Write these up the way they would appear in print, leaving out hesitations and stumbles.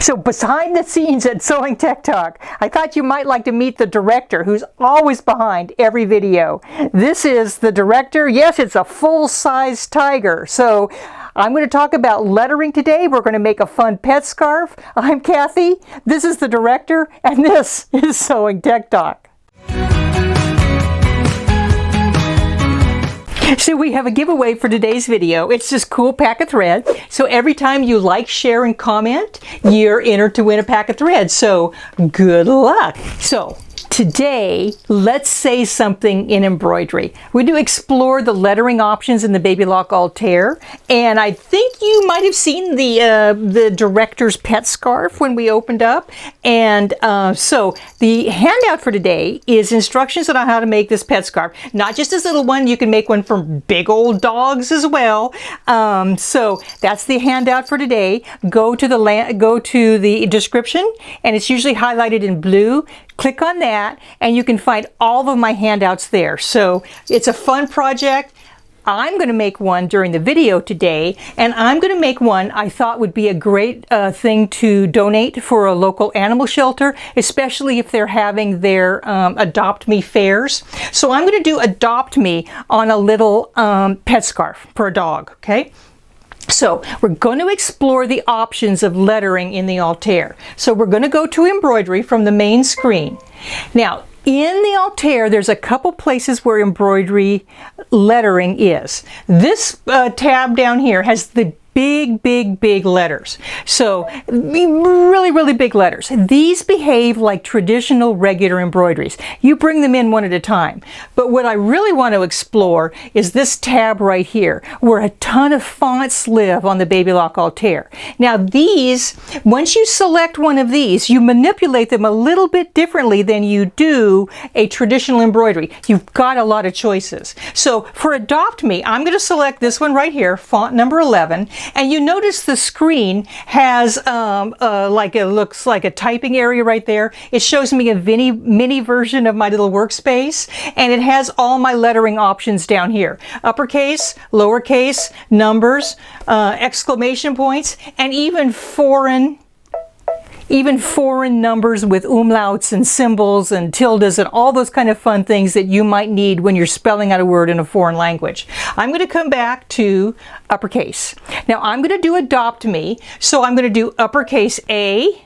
So behind the scenes at Sewing Tech Talk, I thought you might like to meet the director who's always behind every video. This is the director. Yes, it's a full-size tiger. So I'm going to talk about lettering today. We're going to make a fun pet scarf. I'm Cathy. This is the director, and this is Sewing Tech Talk. So we have a giveaway for today's video. It's this cool pack of thread. So every time you like, share, and comment, you're entered to win a pack of thread. So good luck. So today, let's say something in embroidery. We do explore the lettering options in the Babylock Altair, and I think you might have seen the director's pet scarf when we opened up. And so the handout for today is instructions on how to make this pet scarf. Not just this little one, you can make one for big old dogs as well. So that's the handout for today. Go to the description, and it's usually highlighted in blue. Click on that and you can find all of my handouts there. So it's a fun project. I'm going to make one during the video today, and I'm going to make one I thought would be a great thing to donate for a local animal shelter, especially if they're having their Adopt Me fairs. So I'm going to do Adopt Me on a little pet scarf for a dog, okay? So we're going to explore the options of lettering in the Altair. So we're going to go to embroidery from the main screen. Now, in the Altair, there's a couple places where embroidery lettering is. This tab down here has the big letters. So really big letters. These behave like traditional regular embroideries. You bring them in one at a time. But what I really want to explore is this tab right here, where a ton of fonts live on the Babylock Altair. Now these, once you select one of these, you manipulate them a little bit differently than you do a traditional embroidery. You've got a lot of choices. So for Adopt Me, I'm going to select this one right here, font number 11. And you notice the screen has looks like a typing area right there. It shows me a mini version of my little workspace, and it has all my lettering options down here. Uppercase, lowercase, numbers, exclamation points, and even foreign numbers with umlauts and symbols and tildes and all those kind of fun things that you might need when you're spelling out a word in a foreign language. I'm going to come back to uppercase. Now I'm going to do Adopt Me, so I'm going to do uppercase A,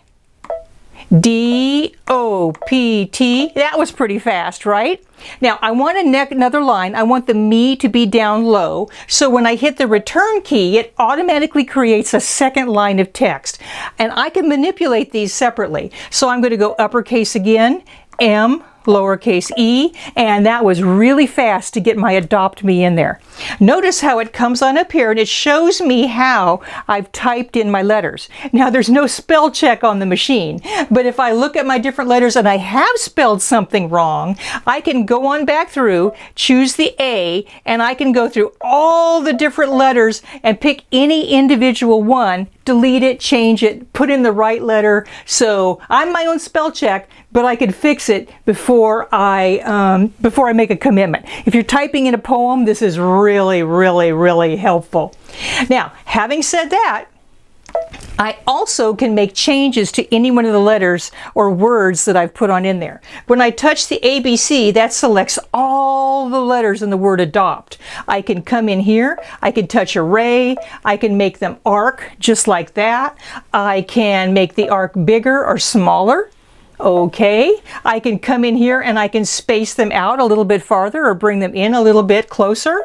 D, O, P, T. That was pretty fast, right? Now I want another line. I want the me to be down low. So when I hit the return key, it automatically creates a second line of text. And I can manipulate these separately. So I'm going to go uppercase again, M, lowercase e, and that was really fast to get my Adopt Me in there. Notice how it comes on up here and it shows me how I've typed in my letters. Now there's no spell check on the machine, but if I look at my different letters and I have spelled something wrong, I can go on back through, choose the A, and I can go through all the different letters and pick any individual one, delete it, change it, put in the right letter. So I'm my own spell check, but I can fix it before I make a commitment. If you're typing in a poem, this is really helpful. Now, having said that, I also can make changes to any one of the letters or words that I've put on in there. When I touch the ABC, that selects all the letters in the word adopt. I can come in here, I can touch array, I can make them arc just like that. I can make the arc bigger or smaller. Okay, I can come in here and I can space them out a little bit farther or bring them in a little bit closer.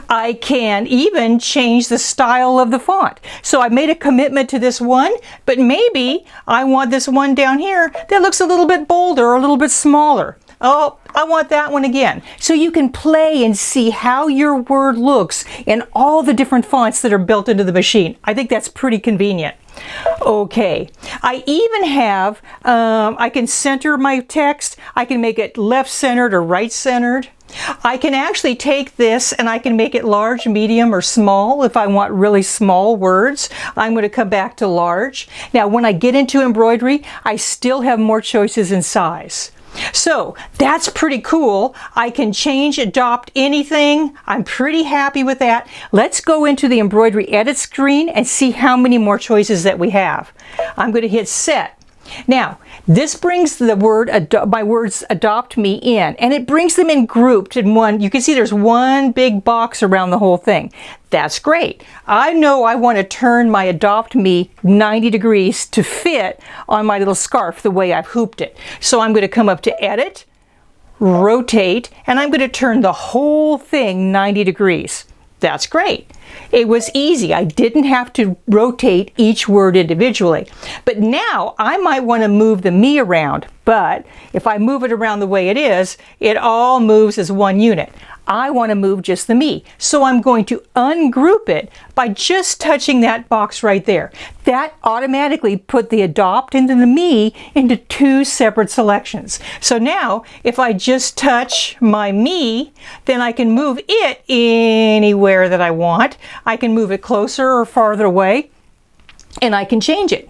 I can even change the style of the font. So I made a commitment to this one, but maybe I want this one down here that looks a little bit bolder or a little bit smaller. Oh, I want that one again. So you can play and see how your word looks in all the different fonts that are built into the machine. I think that's pretty convenient. Okay, I even have, I can center my text. I can make it left-centered or right-centered. I can actually take this and I can make it large, medium, or small if I want really small words. I'm going to come back to large. Now, when I get into embroidery, I still have more choices in size. So that's pretty cool. I can change, adopt anything. I'm pretty happy with that. Let's go into the embroidery edit screen and see how many more choices that we have. I'm going to hit set. Now, this brings the my words adopt me in, and it brings them in grouped in one. You can see there's one big box around the whole thing. That's great. I know I want to turn my adopt me 90 degrees to fit on my little scarf the way I've hooped it. So I'm going to come up to edit, rotate, and I'm going to turn the whole thing 90 degrees. That's great. It was easy. I didn't have to rotate each word individually. But now I might want to move the me around. But if I move it around the way it is, it all moves as one unit. I want to move just the me. So I'm going to ungroup it by just touching that box right there. That automatically put the adopt into the me into two separate selections. So now if I just touch my me, then I can move it anywhere that I want. I can move it closer or farther away, and I can change it.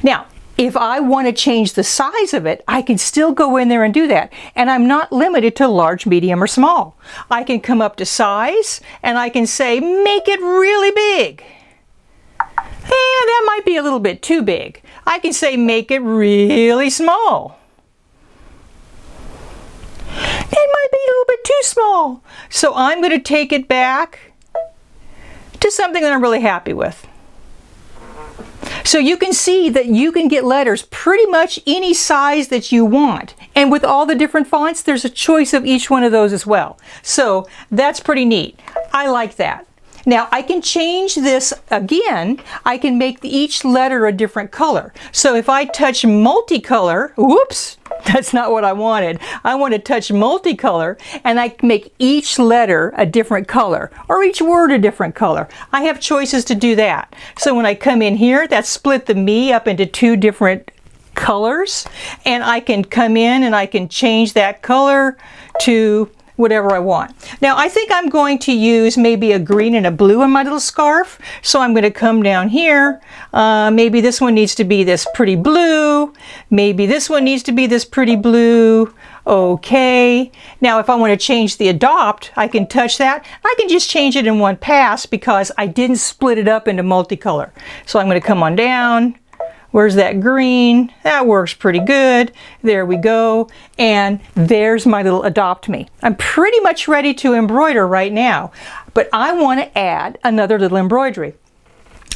Now, if I want to change the size of it, I can still go in there and do that. And I'm not limited to large, medium, or small. I can come up to size, and I can say, make it really big. That might be a little bit too big. I can say, make it really small. It might be a little bit too small. So I'm going to take it back to something that I'm really happy with. So you can see that you can get letters pretty much any size that you want. And with all the different fonts, there's a choice of each one of those as well. So that's pretty neat. I like that. Now I can change this again. I can make each letter a different color. So if I touch multicolor, whoops, that's not what I wanted. I want to touch multicolor, and I can make each letter a different color or each word a different color. I have choices to do that. So when I come in here, that split the me up into two different colors, and I can come in and I can change that color to whatever I want. Now I think I'm going to use maybe a green and a blue in my little scarf. So I'm going to come down here. Maybe this one needs to be this pretty blue. Maybe this one needs to be this pretty blue. Okay. Now if I want to change the adopt, I can touch that. I can just change it in one pass because I didn't split it up into multicolor. So I'm going to come on down. Where's that green? That works pretty good. There we go. And there's my little adopt me. I'm pretty much ready to embroider right now, but I want to add another little embroidery.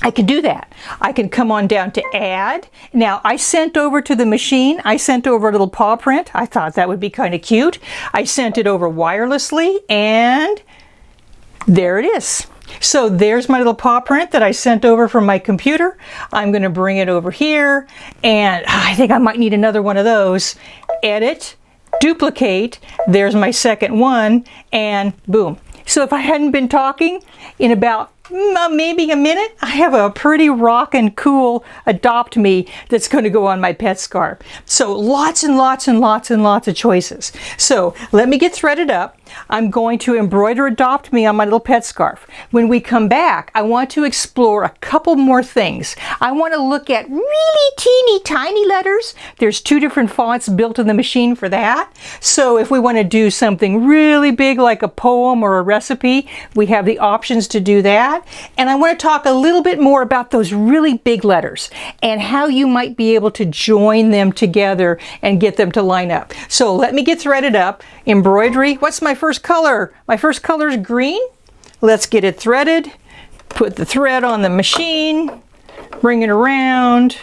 I can do that. I can come on down to add. Now I sent over to the machine, I sent over a little paw print. I thought that would be kind of cute. I sent it over wirelessly, and there it is. So there's my little paw print that I sent over from my computer. I'm going to bring it over here, and I think I might need another one of those. Edit, duplicate, there's my second one, and boom. So if I hadn't been talking, in about maybe a minute, I have a pretty rockin' cool adopt me that's going to go on my pet scarf. So lots and lots and lots and lots of choices. So let me get threaded up. I'm going to embroider adopt me on my little pet scarf. When we come back, I want to explore a couple more things. I want to look at really teeny tiny letters. There's two different fonts built in the machine for that. So if we want to do something really big like a poem or a recipe, we have the options to do that. And I want to talk a little bit more about those really big letters and how you might be able to join them together and get them to line up. So let me get threaded up. Embroidery, what's my first color? My first color is green. Let's get it threaded. Put the thread on the machine. Bring it around.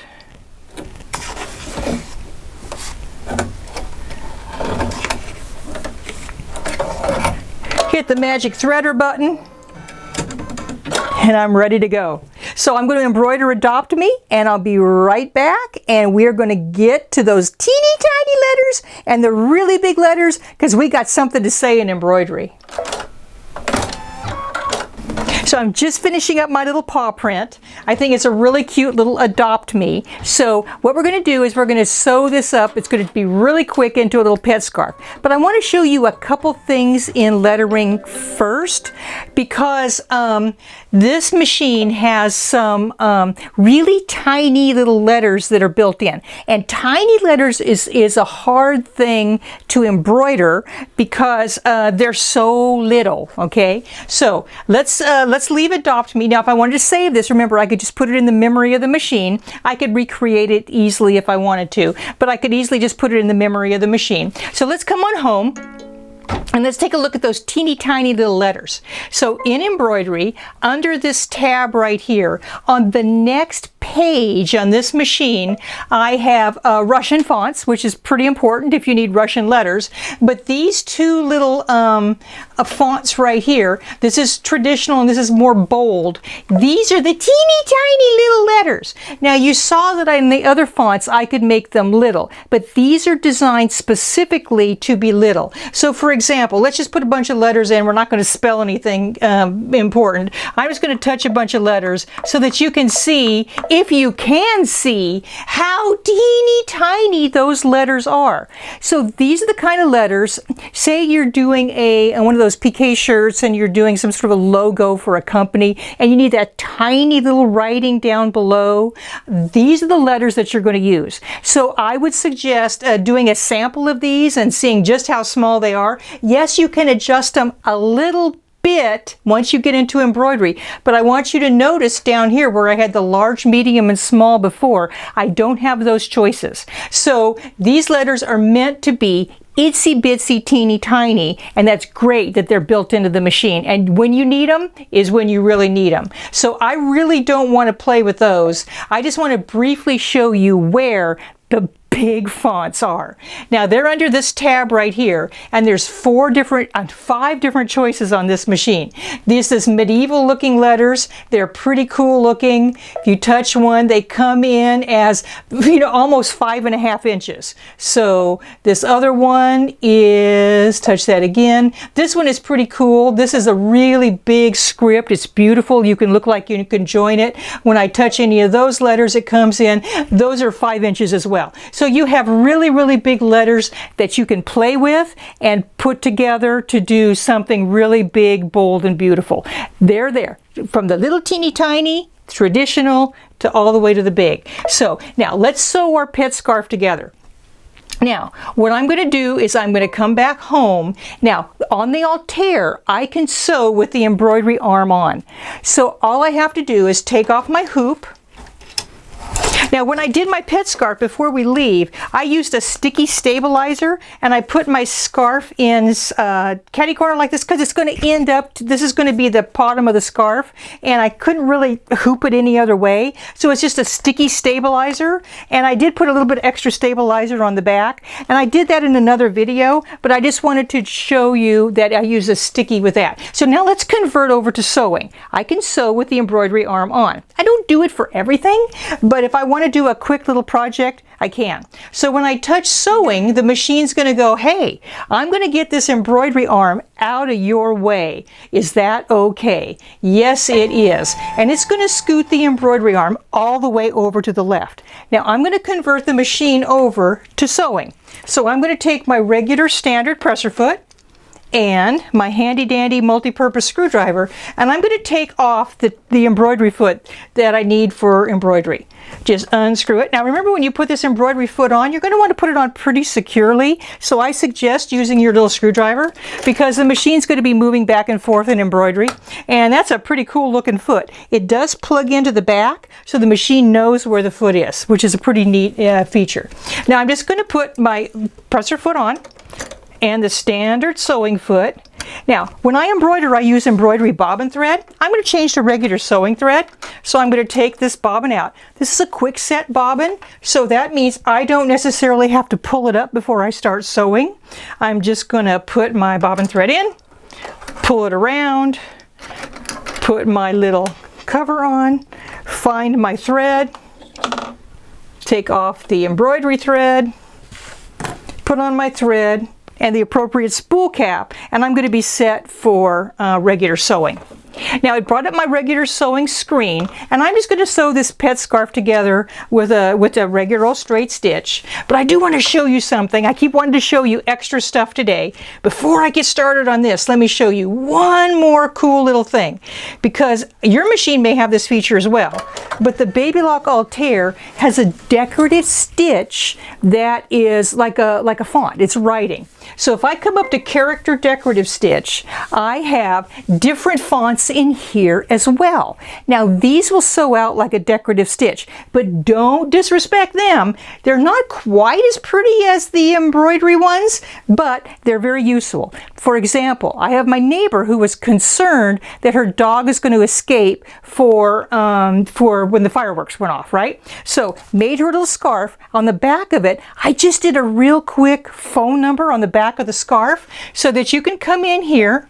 Hit the magic threader button. And I'm ready to go. So I'm going to embroider adopt me, and I'll be right back, and we're going to get to those teeny tiny letters and the really big letters, because we got something to say in embroidery. So I'm just finishing up my little paw print. I think it's a really cute little adopt me. So what we're going to do is we're going to sew this up. It's going to be really quick into a little pet scarf. But I want to show you a couple things in lettering first, because this machine has some really tiny little letters that are built in. And tiny letters is a hard thing to embroider because they're so little, okay? So let's leave Adopt Me. Now, if I wanted to save this, remember, I could just put it in the memory of the machine. I could recreate it easily if I wanted to, but I could easily just put it in the memory of the machine. So let's come on home. And let's take a look at those teeny tiny little letters. So in Embroidery, under this tab right here, on the next page on this machine, I have Russian fonts, which is pretty important if you need Russian letters. But these two little fonts right here, this is traditional and this is more bold. These are the teeny tiny little letters. Now you saw that in the other fonts I could make them little, but these are designed specifically to be little. So for example, let's just put a bunch of letters in. We're not going to spell anything important. I'm just going to touch a bunch of letters so that you can see, if you can see, how teeny tiny those letters are. So these are the kind of letters, say you're doing one of those PK shirts and you're doing some sort of a logo for a company and you need that tiny little writing down below. These are the letters that you're going to use. So I would suggest doing a sample of these and seeing just how small they are. Yes, you can adjust them a little bit once you get into embroidery, but I want you to notice down here where I had the large, medium, and small before, I don't have those choices. So these letters are meant to be itsy bitsy teeny tiny, and that's great that they're built into the machine, and when you need them is when you really need them. So I really don't want to play with those. I just want to briefly show you where the big fonts are. Now they're under this tab right here, and there's five different choices on this machine. This is medieval looking letters. They're pretty cool looking. If you touch one, they come in as, almost 5.5 inches. So this other one is, touch that again. This one is pretty cool. This is a really big script. It's beautiful. You can look like you can join it. When I touch any of those letters, it comes in. Those are 5 inches as well. So you have really, really big letters that you can play with and put together to do something really big, bold, and beautiful. They're there. From the little teeny tiny, traditional, to all the way to the big. So now let's sew our pet scarf together. Now, what I'm going to do is I'm going to come back home. Now, on the Altair, I can sew with the embroidery arm on. So all I have to do is take off my hoop. Now, when I did my pet scarf before we leave, I used a sticky stabilizer and I put my scarf in catty corner like this because it's going to end up, this is going to be the bottom of the scarf, and I couldn't really hoop it any other way. So it's just a sticky stabilizer, and I did put a little bit extra stabilizer on the back, and I did that in another video, but I just wanted to show you that I use a sticky with that. So now let's convert over to sewing. I can sew with the embroidery arm on. I don't do it for everything, but if I want to do a quick little project, I can. So when I touch sewing, the machine's going to go, hey, I'm going to get this embroidery arm out of your way. Is that okay? Yes, it is. And it's going to scoot the embroidery arm all the way over to the left. Now I'm going to convert the machine over to sewing. So I'm going to take my regular standard presser foot and my handy dandy multi-purpose screwdriver, and I'm going to take off the embroidery foot that I need for embroidery. Just unscrew it. Now remember, when you put this embroidery foot on, you're going to want to put it on pretty securely, so I suggest using your little screwdriver because the machine's going to be moving back and forth in embroidery, and that's a pretty cool looking foot. It does plug into the back so the machine knows where the foot is, which is a pretty neat feature. Now I'm just going to put my presser foot on and the standard sewing foot. Now, when I embroider, I use embroidery bobbin thread. I'm going to change to regular sewing thread. So I'm going to take this bobbin out. This is a quick set bobbin, so that means I don't necessarily have to pull it up before I start sewing. I'm just going to put my bobbin thread in, pull it around, put my little cover on, find my thread, take off the embroidery thread, put on my thread, and the appropriate spool cap, and I'm going to be set for regular sewing. Now I brought up my regular sewing screen, and I'm just going to sew this pet scarf together with a regular old straight stitch. But I do want to show you something. I keep wanting to show you extra stuff today. Before I get started on this, let me show you one more cool little thing, because your machine may have this feature as well. But the Babylock Altair has a decorative stitch that is like a font. It's writing. So if I come up to character decorative stitch, I have different fonts in here as well. Now these will sew out like a decorative stitch, but don't disrespect them. They're not quite as pretty as the embroidery ones, but they're very useful. For example, I have my neighbor who was concerned that her dog is going to escape for when the fireworks went off, right? So made her a little scarf. On the back of it, I just did a real quick phone number on the back of the scarf so that you can come in here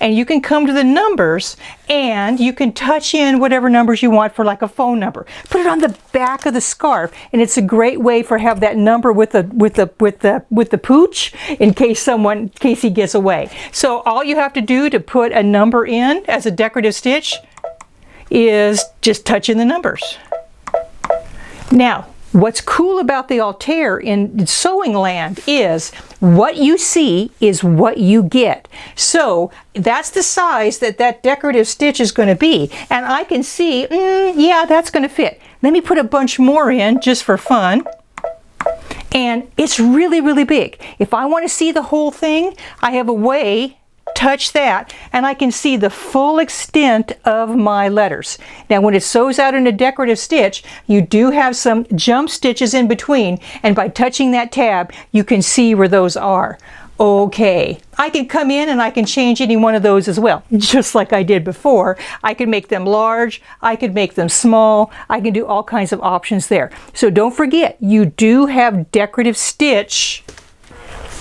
and you can come to the numbers and you can touch in whatever numbers you want for like a phone number. Put it on the back of the scarf, and it's a great way for have that number with the pooch in case he gets away. So all you have to do to put a number in as a decorative stitch is just touch in the numbers. Now, what's cool about the Altair in sewing land is what you see is what you get. So that's the size that decorative stitch is going to be. And I can see, yeah, that's going to fit. Let me put a bunch more in just for fun. And it's really, really big. If I want to see the whole thing, I have a way. Touch that and I can see the full extent of my letters. Now when it sews out in a decorative stitch, you do have some jump stitches in between, and by touching that tab you can see where those are. Okay, I can come in and I can change any one of those as well, just like I did before. I can make them large, I can make them small, I can do all kinds of options there. So don't forget, you do have decorative stitch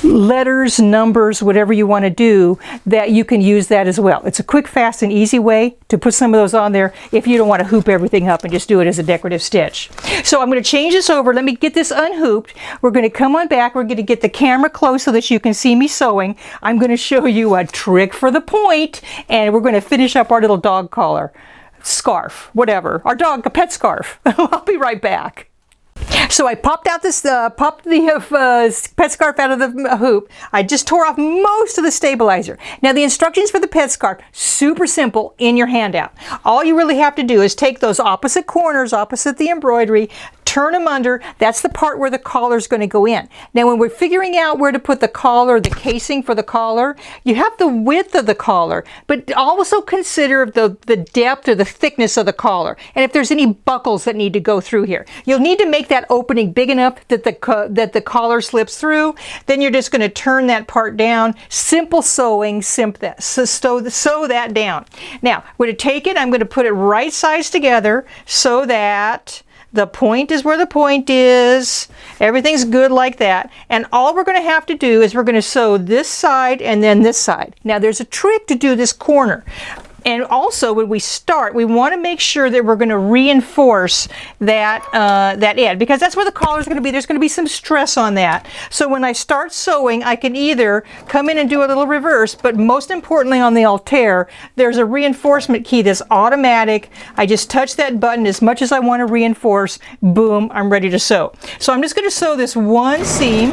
letters, numbers, whatever you want to do, that you can use that as well. It's a quick, fast, and easy way to put some of those on there if you don't want to hoop everything up and just do it as a decorative stitch. So I'm going to change this over. Let me get this unhooped. We're going to come on back. We're going to get the camera close so that you can see me sewing. I'm going to show you a trick for the point, and we're going to finish up our little dog collar, scarf, whatever. Our dog, a pet scarf. I'll be right back. So I popped out this, popped the pet scarf out of the hoop. I just tore off most of the stabilizer. Now the instructions for the pet scarf, super simple in your handout. All you really have to do is take those opposite corners, opposite the embroidery, turn them under. That's the part where the collar is going to go in. Now when we're figuring out where to put the collar, the casing for the collar, you have the width of the collar, but also consider the depth or the thickness of the collar. And if there's any buckles that need to go through here, you'll need to make that opening big enough that the collar slips through. Then you're just going to turn that part down. Simple sewing, sew that down. Now, I'm going to take it, I'm going to put it right sides together so that the point is where the point is. Everything's good like that. And all we're going to have to do is we're going to sew this side and then this side. Now there's a trick to do this corner. And also when we start, we want to make sure that we're going to reinforce that edge, because that's where the collar is going to be. There's going to be some stress on that. So when I start sewing, I can either come in and do a little reverse, but most importantly on the Altair, there's a reinforcement key that's automatic. I just touch that button as much as I want to reinforce. Boom, I'm ready to sew. So I'm just going to sew this one seam.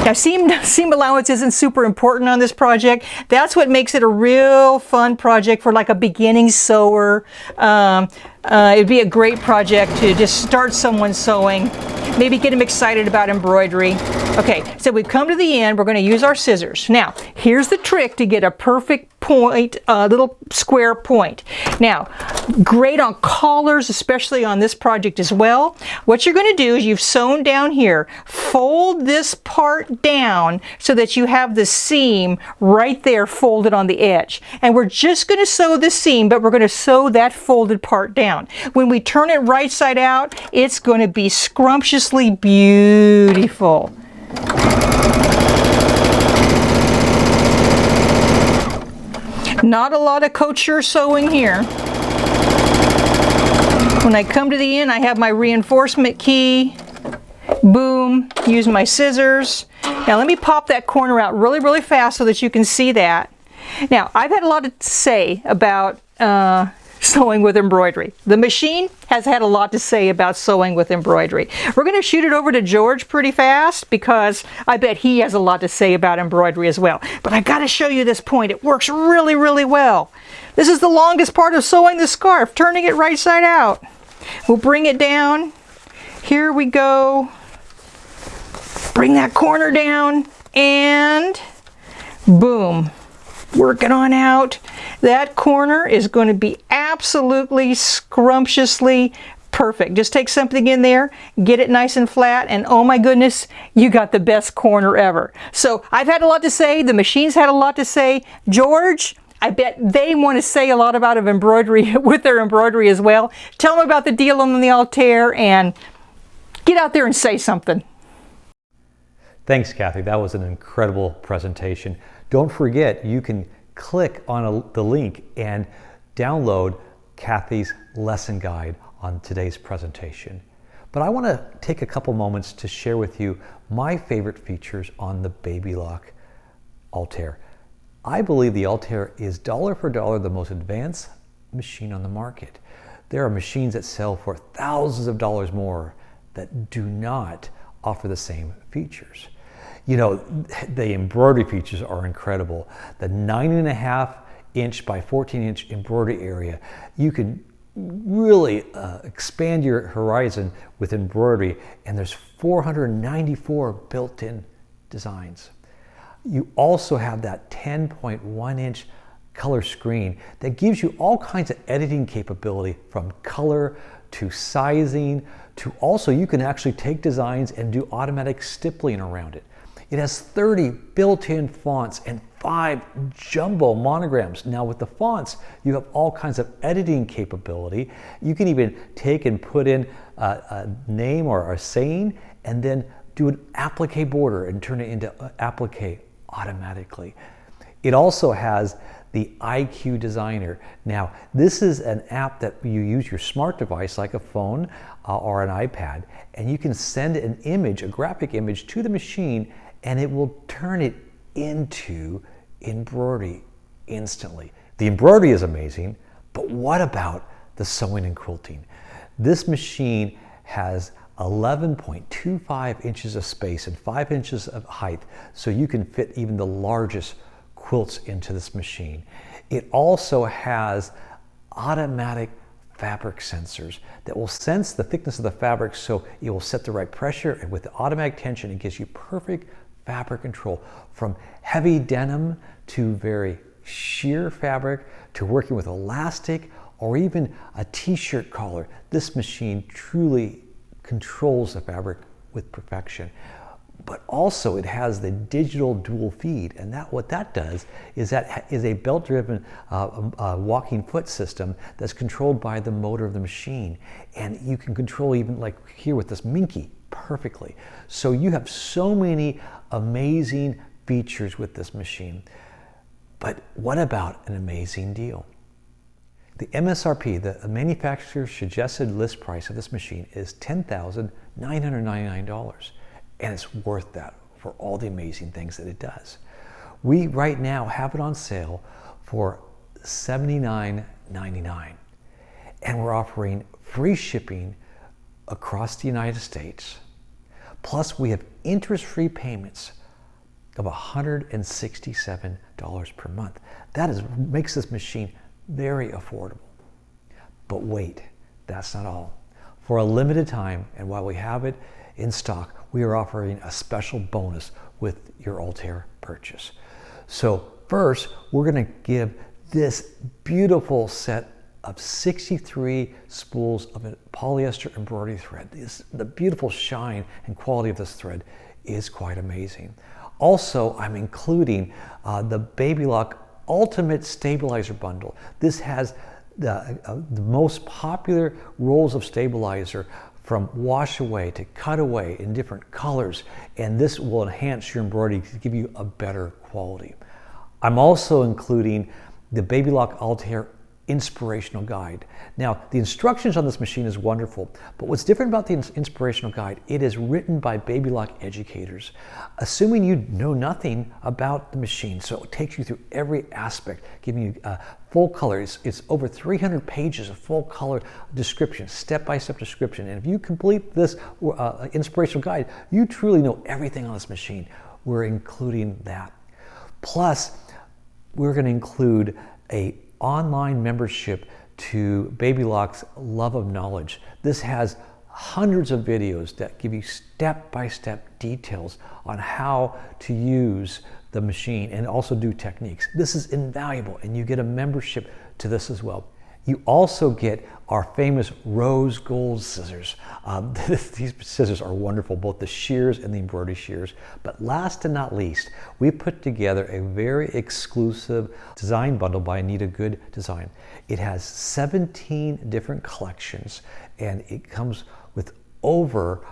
Now seam allowance isn't super important on this project. That's what makes it a real fun project for like a beginning sewer. It'd be a great project to just start someone sewing, maybe get them excited about embroidery. Okay, so we've come to the end. We're going to use our scissors. Now, here's the trick to get a perfect point, little square point. Now, great on collars, especially on this project as well. What you're going to do is you've sewn down here, fold this part down so that you have the seam right there folded on the edge. And we're just going to sew the seam, but we're going to sew that folded part down. When we turn it right side out, it's going to be scrumptiously beautiful. Not a lot of couture sewing here. When I come to the end, I have my reinforcement key. Boom, use my scissors. Now let me pop that corner out really, really fast so that you can see that. Now, I've had a lot to say about sewing with embroidery. The machine has had a lot to say about sewing with embroidery. We're going to shoot it over to George pretty fast because I bet he has a lot to say about embroidery as well. But I got to show you this point. It works really, really well. This is the longest part of sewing the scarf, turning it right side out. We'll bring it down. Here we go. Bring that corner down and boom. Work it on out. That corner is going to be absolutely scrumptiously perfect. Just take something in there, get it nice and flat, and oh my goodness, you got the best corner ever. So I've had a lot to say. The machine's had a lot to say. George, I bet they want to say a lot about embroidery with their embroidery as well. Tell them about the deal on the Altair and get out there and say something. Thanks, Cathy. That was an incredible presentation. Don't forget, you can click on the link and download Cathy's lesson guide on today's presentation. But I want to take a couple moments to share with you my favorite features on the Babylock Altair. I believe the Altair is dollar for dollar the most advanced machine on the market. There are machines that sell for thousands of dollars more that do not offer the same features. You know, the embroidery features are incredible. The 9.5 inch by 14 inch embroidery area, you can really expand your horizon with embroidery, and there's 494 built-in designs. You also have that 10.1 inch color screen that gives you all kinds of editing capability, from color to sizing to also you can actually take designs and do automatic stippling around it. It has 30 built-in fonts and 5 jumbo monograms. Now with the fonts, you have all kinds of editing capability. You can even take and put in a name or a saying and then do an applique border and turn it into applique automatically. It also has the IQ Designer. Now, this is an app that you use your smart device like a phone or an iPad, and you can send an image, a graphic image, to the machine, and it will turn it into embroidery instantly. The embroidery is amazing, but what about the sewing and quilting? This machine has 11.25 inches of space and 5 inches of height, so you can fit even the largest quilts into this machine. It also has automatic fabric sensors that will sense the thickness of the fabric, so it will set the right pressure, and with the automatic tension it gives you perfect fabric control, from heavy denim to very sheer fabric to working with elastic or even a t-shirt collar. This machine truly controls the fabric with perfection. But also it has the digital dual feed, and what that does is that is a belt-driven walking foot system that's controlled by the motor of the machine, and you can control, even like here with this Minky, perfectly. So you have so many amazing features with this machine. But what about an amazing deal? The MSRP, the manufacturer's suggested list price of this machine, is $10,999. And it's worth that for all the amazing things that it does. We right now have it on sale for $79.99. And we're offering free shipping across the United States. Plus we have interest-free payments of $167 per month. That makes this machine very affordable. But wait, that's not all. For a limited time, and while we have it in stock, we are offering a special bonus with your Altair purchase. So first, we're going to give this beautiful set of 63 spools of polyester embroidery thread. The beautiful shine and quality of this thread is quite amazing. Also, I'm including the Babylock Ultimate Stabilizer Bundle. This has the most popular rolls of stabilizer, from wash away to cut away in different colors, and this will enhance your embroidery to give you a better quality. I'm also including the Babylock Altair inspirational guide. Now, the instructions on this machine is wonderful, but what's different about the inspirational guide, it is written by Babylock educators, assuming you know nothing about the machine. So it takes you through every aspect, giving you full color. It's over 300 pages of full color description, step-by-step description. And if you complete this inspirational guide, you truly know everything on this machine. We're including that. Plus, we're going to include a online membership to Babylock's Love of Knowledge. This has hundreds of videos that give you step-by-step details on how to use the machine and also do techniques. This is invaluable, and you get a membership to this as well. You also get our famous rose gold scissors. These scissors are wonderful, both the shears and the embroidery shears. But last and not least, we put together a very exclusive design bundle by Anita Good Design. It has 17 different collections, and it comes with over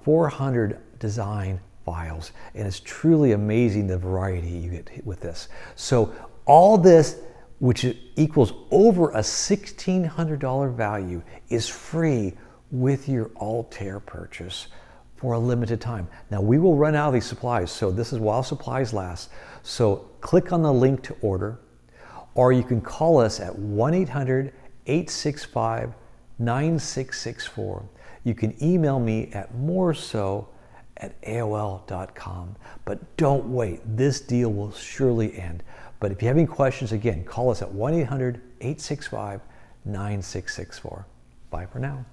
400 design files. And it's truly amazing the variety you get with this. So all this, which equals over a $1,600 value, is free with your Altair purchase for a limited time. Now, we will run out of these supplies, so this is while supplies last. So click on the link to order, or you can call us at 1-800-865-9664. You can email me at moreso@aol.com. But don't wait, this deal will surely end. But if you have any questions, again, call us at 1-800-865-9664. Bye for now.